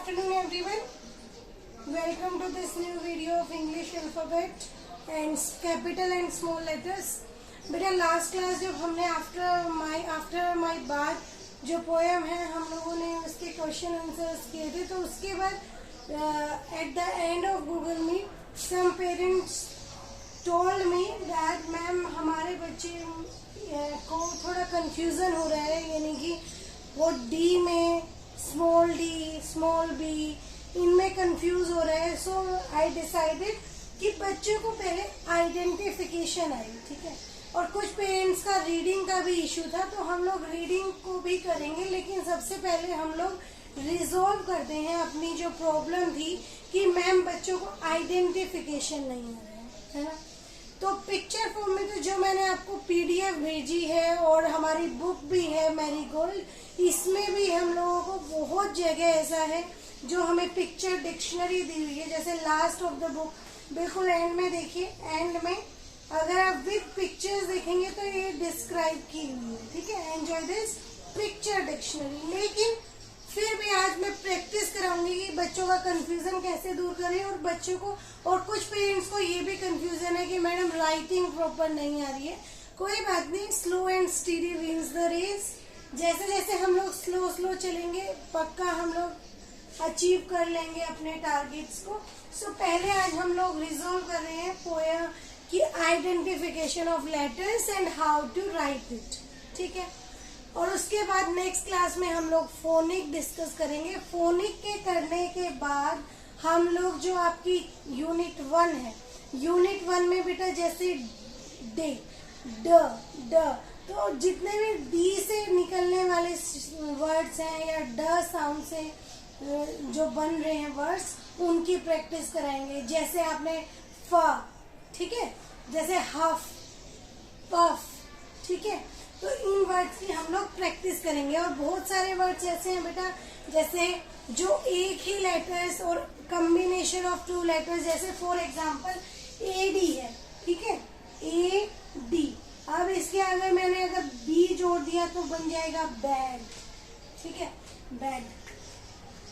afternoon everyone. Welcome to this new video of English alphabet and capital and small letters. बेटा last class जब हमने after my बात जो poem है हम लोगों ने उसके क्वेश्चन आंसर्स किए थे, तो उसके बाद at the end of Google Meet some parents told me that ma'am हमारे बच्चे को थोड़ा कंफ्यूजन हो रहा है, यानी कि वो डी में स्मॉल डी स्मॉल बी इनमें कंफ्यूज हो रहा है. सो आई डिसाइडेड कि बच्चों को पहले आइडेंटिफिकेशन आई, ठीक है, और कुछ पेरेंट्स का रीडिंग का भी इशू था, तो हम लोग रीडिंग को भी करेंगे, लेकिन सबसे पहले हम लोग रिजॉल्व करते हैं अपनी जो प्रॉब्लम थी कि मैम बच्चों को आइडेंटिफिकेशन नहीं आ रहा है ना. तो पिक्चर फॉर्म में तो जो मैंने आपको पीडीएफ भेजी है और हमारी बुक भी है मैरीगोल्ड, इसमें भी हम लोगों को बहुत जगह ऐसा है जो हमें पिक्चर डिक्शनरी दी हुई है. जैसे लास्ट ऑफ द बुक बिल्कुल एंड में देखिए, एंड में अगर आप विद पिक्चर्स देखेंगे तो ये डिस्क्राइब की हुई है, ठीक है. Enjoy this picture dictionary. लेकिन फिर भी आज मैं प्रैक्टिस कराऊंगी कि बच्चों का कंफ्यूजन कैसे दूर करें, और बच्चों को और कुछ पेरेंट्स को ये भी कंफ्यूजन है कि मैडम राइटिंग प्रॉपर नहीं आ रही है. कोई बात नहीं, slow and steady wins the race. जैसे जैसे हम लोग स्लो चलेंगे पक्का हम लोग अचीव कर लेंगे अपने टारगेट्स को. सो पहले आज हम लोग रिजॉल्व कर रहे हैं पोएम की identification of letters and how to write it, ठीक है. और उसके बाद नेक्स्ट क्लास में हम लोग फोनिक डिस्कस करेंगे. फोनिक के करने के बाद हम लोग जो आपकी यूनिट 1 है, यूनिट 1 में बेटा जैसे डे ड तो जितने भी डी से निकलने वाले वर्ड्स हैं या ड साउंड से जो बन रहे हैं वर्ड्स, उनकी प्रैक्टिस कराएंगे. जैसे आपने फ, ठीक है, जैसे हफ पफ, ठीक है. तो इन वर्ड्स की हम लोग प्रैक्टिस करेंगे. और बहुत सारे वर्ड्स ऐसे हैं बेटा जैसे जो एक ही लेटर्स और कॉम्बिनेशन ऑफ 2 लेटर्स, जैसे फॉर एग्जांपल एडी है, ठीक है, ए डी. अब इसके आगे मैंने अगर बी जोड़ दिया तो बन जाएगा बैग, ठीक है, बैग.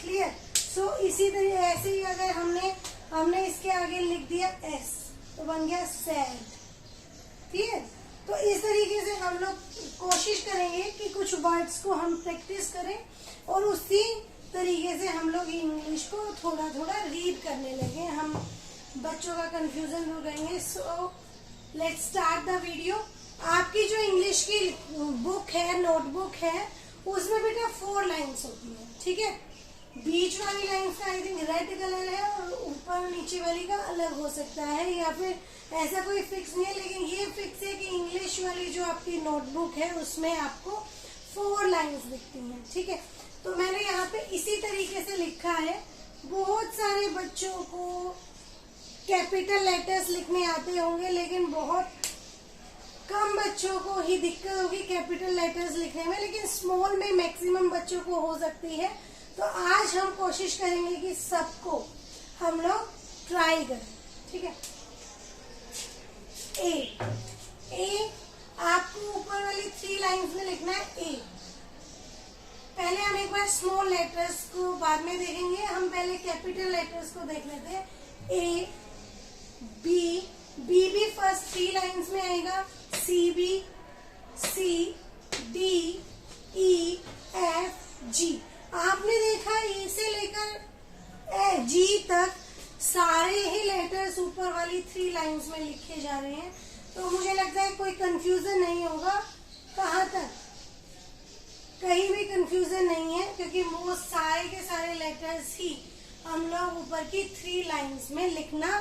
क्लियर. सो इसी तरह ऐसे ही अगर हमने इसके आगे लिख दिया एस तो बन गया सैड. ठीक है. तो इस तरीके से हम लोग कोशिश करेंगे कि कुछ वर्ड्स को हम प्रैक्टिस करें और उसी तरीके से हम लोग इंग्लिश को थोड़ा थोड़ा रीड करने लगे. हम बच्चों का कंफ्यूजन दूर करेंगे. So let's start the video. आपकी जो इंग्लिश की बुक है, नोटबुक है, उसमें बेटा 4 लाइन्स होती है, ठीक है. बीच वाली लाइन का आई थिंक रेड कलर है और ऊपर नीचे वाली का अलग हो सकता है, या फिर ऐसा कोई फिक्स नहीं है. लेकिन ये फिक्स है कि इंग्लिश वाली जो आपकी नोटबुक है उसमें आपको 4 लाइन्स दिखती हैं, ठीक है. तो मैंने यहाँ पे इसी तरीके से लिखा है. बहुत सारे बच्चों को कैपिटल लेटर्स लिखने आते होंगे, लेकिन बहुत कम बच्चों को ही दिक्कत होगी कैपिटल लेटर्स लिखने में, लेकिन स्मॉल में मैक्सिमम बच्चों को हो सकती है. तो आज हम कोशिश करेंगे कि सबको हम लोग ट्राई करें, ठीक है. ए आपको ऊपर वाली 3 लाइन्स में लिखना है. ए पहले हम एक बार स्मॉल लेटर्स को बाद में देखेंगे, हम पहले कैपिटल लेटर्स को देख लेते हैं. ए बी, बी भी फर्स्ट 3 लाइन्स में आएगा. C B, C D E F G. आपने देखा ए से लेकर जी तक सारे ही लेटर्स ऊपर वाली 3 लाइन्स में लिखे जा रहे हैं. तो मुझे लगता है कोई कंफ्यूजन नहीं होगा. कहाँ तक? कहीं भी कंफ्यूजन नहीं है, क्योंकि वो सारे के सारे लेटर्स ही हम लोग ऊपर की 3 लाइन्स में लिखना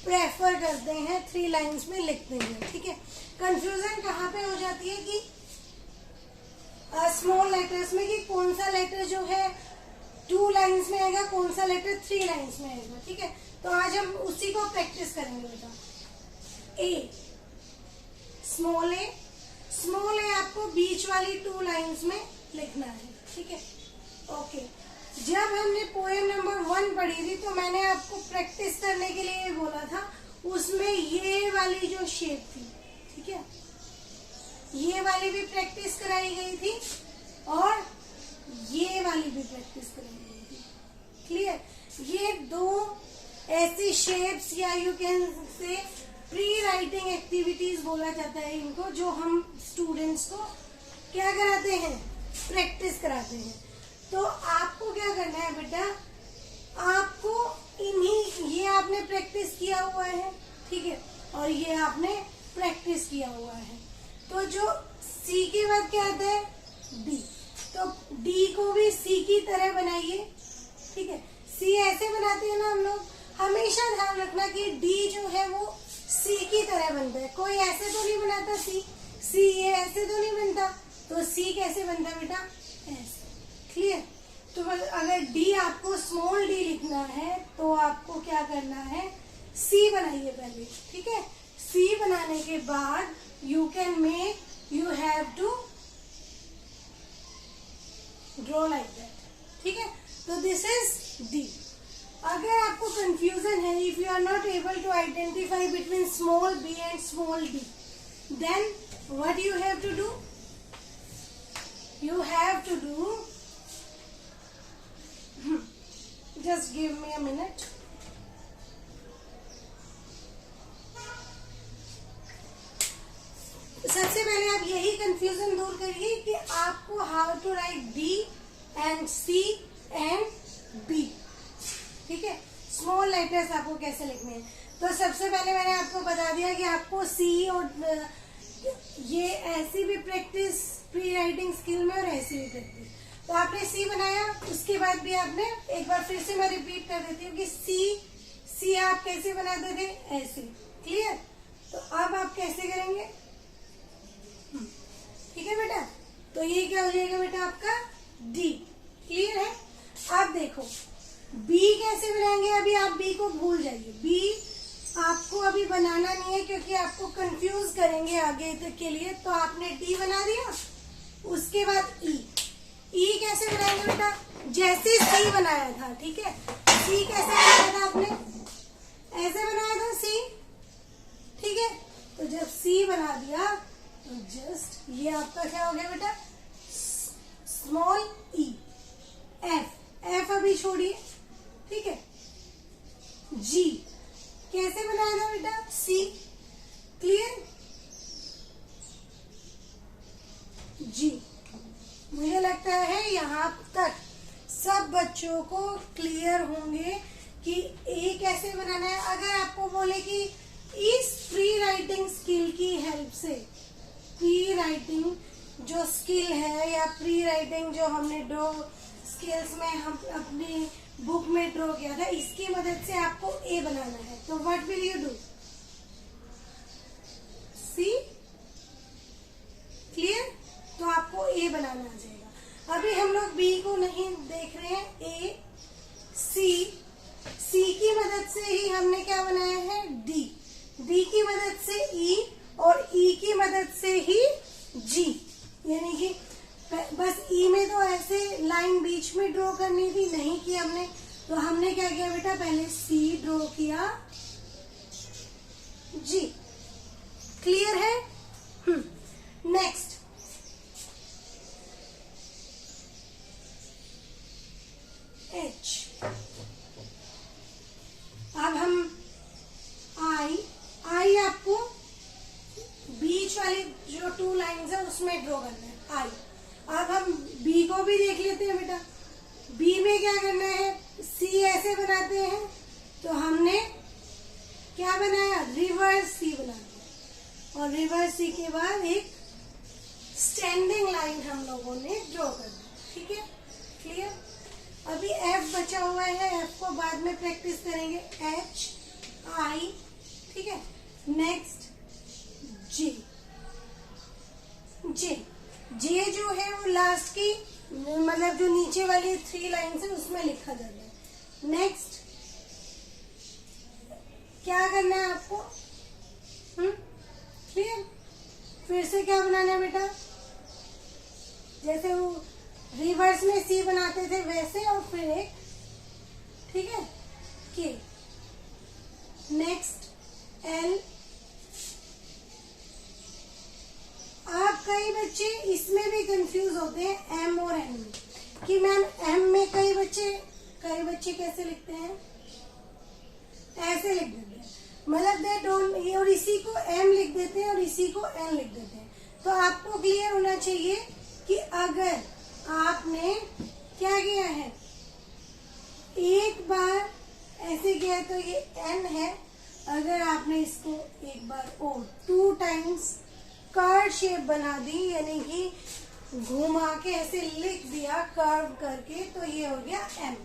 प्रेफर करते हैं, 3 लाइन्स में लिखते हैं, ठीक है. कंफ्यूजन कहाँ पे हो जाती है कि स्मॉल लेटर्स में, कि कौन सा लेटर जो है 2 लाइन्स में आएगा, कौन सा लेटर 3 लाइन्स में आएगा, ठीक है. तो आज हम उसी को प्रैक्टिस करेंगे बेटा. ए स्मॉल ए, स्मॉल ए आपको बीच वाली 2 लाइन्स में लिखना है, ठीक है. ओके. जब हमने पोएम नंबर 1 पढ़ी थी तो मैंने आपको प्रैक्टिस करने के लिए बोला था, उसमें ये वाली जो शेप थी, ठीक है, ये वाली भी प्रैक्टिस कराई गई थी और ये वाली भी प्रैक्टिस कराई गई थी. क्लियर? ये दो ऐसी शेप्स या you can say pre writing activities बोला जाता है इनको, जो हम स्टूडेंट्स को क्या कराते हैं, प्रैक्टिस कराते हैं। तो आपको क्या करना है बेटा, आपको ये आपने प्रैक्टिस किया हुआ है, ठीक है, और ये आपने प्रैक्टिस किया हुआ है। तो जो सी के बाद क्या आता है, डी, तो डी को भी सी की तरह बनाइए, ठीक है। सी ऐसे बनाते हैं ना हम लोग, हमेशा ध्यान रखना कि डी जो है वो सी की तरह बनता है। कोई ऐसे तो नहीं बनाता सी ये ऐसे तो नहीं बनता, तो सी कैसे बनता है बेटा, ऐसे, क्लियर? तो अगर डी आपको स्मॉल डी लिखना है तो आपको क्या करना है, सी बनाइए पहले, ठीक है। सी बनाने के बाद you have to draw like that, ठीक है। तो दिस इज डी। अगर आपको कंफ्यूजन है, if you are not able to identify between small B and small D, then what you have to do, you have to do, just give me a minute. सबसे पहले आप यही confusion दूर करिए कि आपको how to write D and C and B, ठीक है। स्मॉल लेटर्स आपको कैसे लिखने हैं, तो सबसे पहले मैंने आपको बता दिया कि आपको सी और ये ऐसी भी प्रैक्टिस प्री राइटिंग स्किल में और ऐसी भी प्रैक्टिस। तो आपने सी बनाया, उसके बाद भी आपने एक बार फिर से मैं रिपीट कर देती हूँ कि सी आप कैसे बनाते थे, ऐसे, क्लियर? तो अब आप कैसे करेंगे, ठीक है बेटा। तो ये क्या हो जाएगा बेटा आपका डी, क्लियर है? अब देखो बी कैसे बनाएंगे, अभी आप बी को भूल जाइए, बी आपको अभी बनाना नहीं है क्योंकि आपको कंफ्यूज करेंगे आगे तक के लिए। तो आपने डी बना दिया, उसके बाद ई कैसे बनाएंगे बेटा, जैसे सी बनाया था, ठीक है। सी कैसे बनाया था आपने, ऐसे बनाया था सी, ठीक है। तो जब सी बना दिया तो जस्ट ये आपका क्या हो गया बेटा, स्मॉल ई। एफ अभी छोड़िए, ठीक है। जी कैसे बनाया था बेटा, सी, क्लियर? जी, मुझे लगता है यहाँ तक सब बच्चों को क्लियर होंगे कि ए कैसे बनाना है। अगर आपको बोले कि इस प्री राइटिंग स्किल की हेल्प से, प्री राइटिंग जो स्किल है या प्री राइटिंग जो हमने ड्रॉ स्किल्स में हम अपनी बुक में ड्रॉ किया था, इसकी मदद से आपको ए बनाना है, तो what will you do, see, clear? तो आपको ए बनाना आ जाएगा। अभी हम लोग बी को नहीं देख रहे हैं, ए, सी की मदद से ही हमने क्या बनाया है, डी की मदद से ई, और ई की मदद से ही जी। यानी कि बस ई में तो ऐसे लाइन बीच में ड्रॉ करनी थी, नहीं की हमने। तो हमने क्या किया बेटा, पहले सी ड्रॉ किया, जी, क्लियर है? Next H. अब हम आई आपको बीच वाली जो 2 लाइन्स है उसमें ड्रॉ करना है, आई। अब हम बी को भी देख लेते हैं बेटा। बी में क्या करना है, सी ऐसे बनाते हैं, तो हमने क्या बनाया, रिवर्स सी बना दिया, और रिवर्स सी के बाद एक स्टैंडिंग लाइन हम लोगों ने ड्रॉ कर दी, ठीक है, क्लियर? अभी एफ बचा हुआ है, एफ को बाद में प्रैक्टिस करेंगे, एच, आई, ठीक है। नेक्स्ट जे जो है वो लास्ट की, मतलब जो नीचे वाली 3 लाइन्स है उसमें लिखा जाता है। नेक्स्ट क्या करना है आपको, क्लियर? फिर से क्या बनाना है बेटा, जैसे वो रिवर्स में सी बनाते थे वैसे, और फिर एक, ठीक है, के। Next L. आप कई बच्चे इसमें भी कंफ्यूज होते हैं एम और एन में, कि मैम एम में कई बच्चे कई बच्चे कैसे लिखते हैं, ऐसे लिख देते हैं, मतलब दे डोंट, और इसी को एम लिख देते हैं और इसी को एन लिख देते हैं। तो आपको क्लियर होना चाहिए कि अगर आपने क्या किया है, एक बार ऐसे किया है तो ये एन है, अगर आपने इसको एक बार और 2 टाइम्स कर्व शेप बना दी, यानी कि घुमा के ऐसे लिख दिया कर्व करके, तो ये हो गया एम।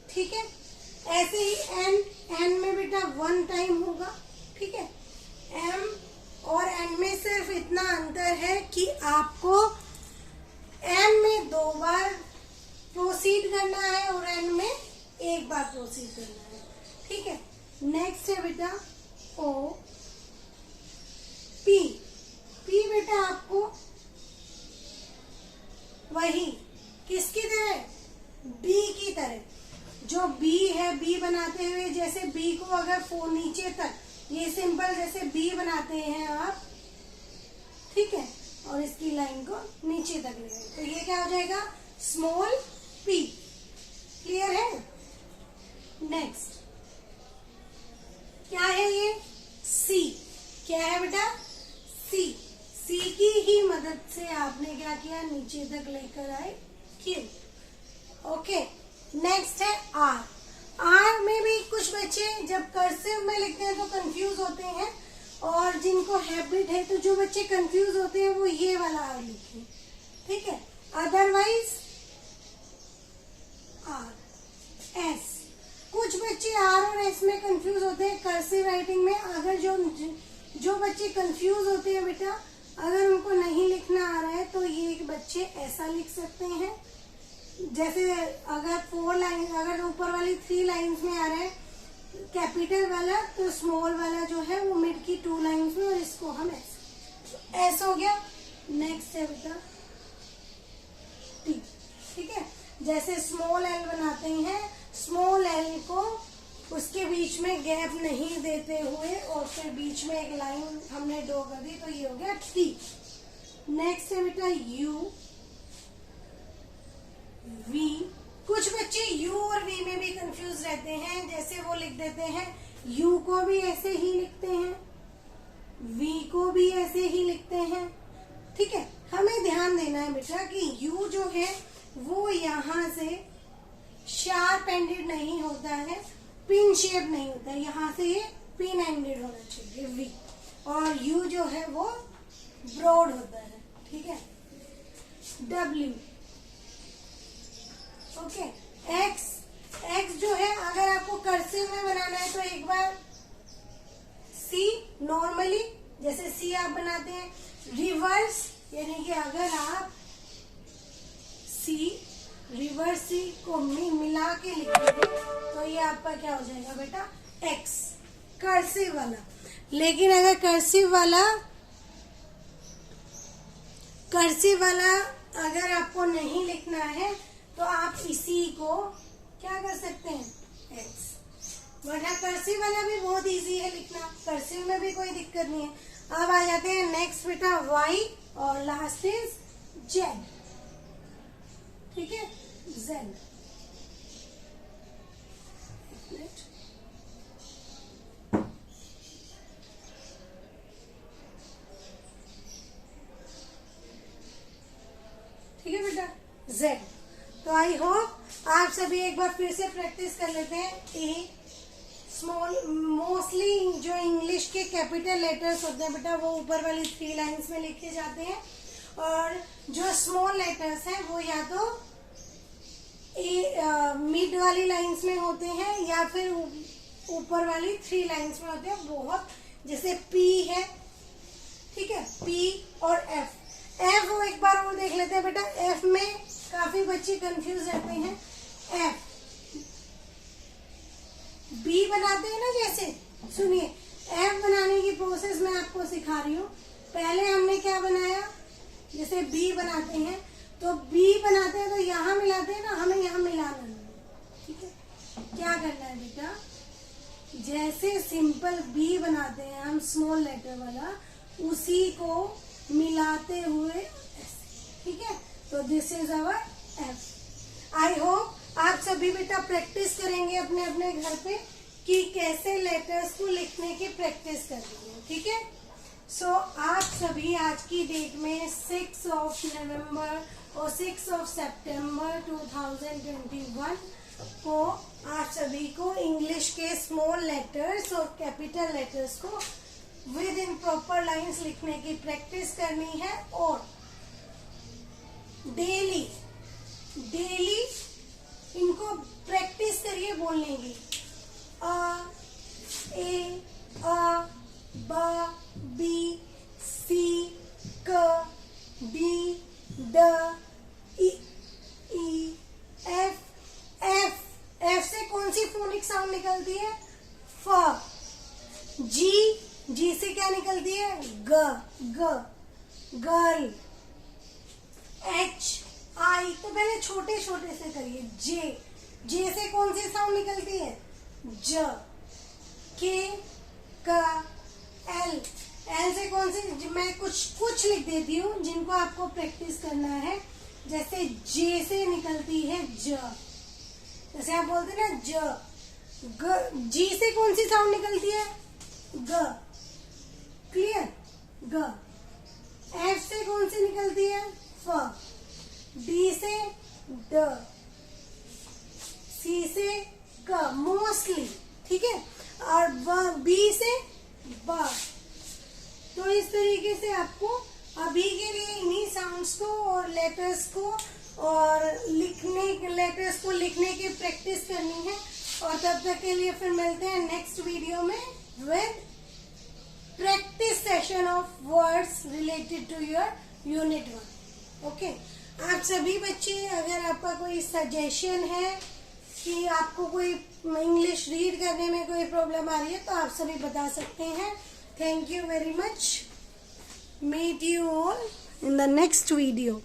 ठीक है, ऐसे ही एन में बेटा 1 टाइम होगा। ठीक है, एम और एन में सिर्फ इतना अंतर है कि आपको एम में 2 बार प्रोसीड करना है और एन में 1 बार प्रोसीड करना है। ठीक है, नेक्स्ट है बेटा ओ पी। पी बेटा आपको वही किसकी तरह, बी की तरह, जो बी है, बी बनाते हुए जैसे बी को अगर नीचे तक, ये सिंपल जैसे बी बनाते हैं आप, ठीक है, और इसकी लाइन को नीचे तक ले गए, तो ये क्या हो जाएगा, स्मॉल पी। क्लियर है। नेक्स्ट क्या है ये, सी। क्या है बेटा, सी। सी की ही मदद से आपने क्या किया, नीचे तक लेकर आए क्यू। ओके, नेक्स्ट है आर। आर में भी कुछ बच्चे जब कर्सिव में लिखते हैं तो कंफ्यूज होते हैं, और जिनको हैबिट है, तो जो बच्चे कंफ्यूज होते हैं वो ये वाला आर लिखें। ठीक है, अदरवाइज आर एस। कुछ बच्चे आर और एस में कंफ्यूज होते हैं कर्सिव राइटिंग में। अगर जो बच्चे कंफ्यूज होते हैं बेटा, अगर उनको नहीं लिखना आ रहा है तो ये बच्चे ऐसा लिख सकते हैं, जैसे अगर 4 लाइन, अगर ऊपर वाली 3 लाइंस में आ रहा है कैपिटल वाला, तो स्मॉल वाला जो है वो मिड की 2 लाइंस में, और इसको हम ऐसा हो गया। नेक्स्ट है बेटा टी। ठीक है, जैसे स्मॉल एल बनाते हैं, स्मॉल एल को उसके बीच में गैप नहीं देते हुए और फिर बीच में एक लाइन हमने ड्रॉ कर दी, तो ये हो गया टी। नेक्स्ट है बेटा यू, वी। कुछ बच्चे यू और वी में भी कंफ्यूज रहते हैं, जैसे वो लिख देते हैं, यू को भी ऐसे ही लिखते हैं, वी को भी ऐसे ही लिखते हैं। ठीक है, हमें ध्यान देना है बेटा कि यू जो है वो यहाँ से शार्प एंडेड नहीं होता है, पिन शेप नहीं होता है, यहाँ से ये पिन एंडेड होना चाहिए वी, और यू जो है वो ब्रॉड होता है। ठीक है, डब्ल्यू। Okay, x. एक्स जो है अगर आपको कर्सिव में बनाना है तो एक बार सी, नॉर्मली जैसे सी आप बनाते हैं, रिवर्स, यानी कि अगर आप सी रिवर्स सी को मिला के लिखेंगे तो ये आपका क्या हो जाएगा बेटा, एक्स, कर्सिव वाला। लेकिन अगर कर्सिव वाला अगर आपको नहीं लिखना है तो आप इसी को क्या कर सकते हैं, एक्स। वरना कर्सिव वाला भी बहुत इजी है लिखना, कर्सिव में भी कोई दिक्कत नहीं है। अब आ जाते हैं नेक्स्ट बेटा वाई, और लास्ट इज जेड। ठीक है, जेड। ठीक है बेटा, जेड। तो आई होप आप सभी एक बार फिर से प्रैक्टिस कर लेते हैं। ए स्मॉल, मोस्टली जो इंग्लिश के कैपिटल लेटर्स होते हैं बेटा वो ऊपर वाली 3 लाइंस में लिखे जाते हैं, और जो स्मॉल लेटर्स हैं वो या तो मिड वाली लाइंस में होते हैं या फिर ऊपर वाली 3 लाइंस में होते हैं। बहुत जैसे पी है, ठीक है, पी और एफ। एफ वो एक बार और देख लेते हैं बेटा, एफ में काफी बच्चे कंफ्यूज रहते हैं। एफ बी बनाते हैं ना, जैसे सुनिए, एफ बनाने की प्रोसेस मैं आपको सिखा रही हूँ। पहले हमने क्या बनाया, जैसे बी बनाते हैं तो बी बनाते हैं तो यहाँ मिलाते हैं ना, हमें यहाँ मिलाना नहीं। ठीक है, क्या करना है बेटा, जैसे सिंपल बी बनाते हैं हम स्मॉल लेटर वाला, उसी को मिलाते हुए ऐसे। ठीक है, तो this is our F. I hope आप सभी बेटा प्रैक्टिस करेंगे अपने अपने घर पे कि कैसे लेटर्स को लिखने की प्रैक्टिस करनी है, ठीक है। सो आप सभी आज की डेट में 6 नवंबर और 6 सितंबर 2021 को आप सभी को इंग्लिश के स्मॉल लेटर्स और कैपिटल लेटर्स को विद इन प्रॉपर लाइंस लिखने की प्रैक्टिस करनी है। और डेली इनको प्रैक्टिस करिए बोलने की। अ, ए, अ, ब, बी, सी, क, डी, ड, ई, एफ। एफ से कौन सी फोनिक साउंड निकलती है? फ। जी से क्या निकलती है? गर्ल। एच, आई, तो पहले छोटे छोटे से करिए। जे से कौन सी साउंड निकलती है? ज। के, क, एल से कौन सी, मैं कुछ लिख देती हूँ जिनको आपको प्रैक्टिस करना है। जैसे जे से निकलती है ज, जैसे आप बोलते हैं ना ज। जी से कौन सी साउंड निकलती है? ग। क्लियर? ग। एफ से कौन सी निकलती है? फ। डी से ड। सी से क, मोस्टली, ठीक है। और बी से ब। तो इस तरीके से आपको अभी के लिए इन्हीं साउंड्स को और लेटर्स को और लेटर्स को लिखने की प्रैक्टिस करनी है। और तब तक के लिए फिर मिलते हैं नेक्स्ट वीडियो में with practice session of words related to your unit 1। Okay, आप सभी बच्चे, अगर आपका कोई सजेशन है कि आपको कोई इंग्लिश रीड करने में कोई प्रॉब्लम आ रही है तो आप सभी बता सकते हैं। Thank you very much. Meet you all in the next video.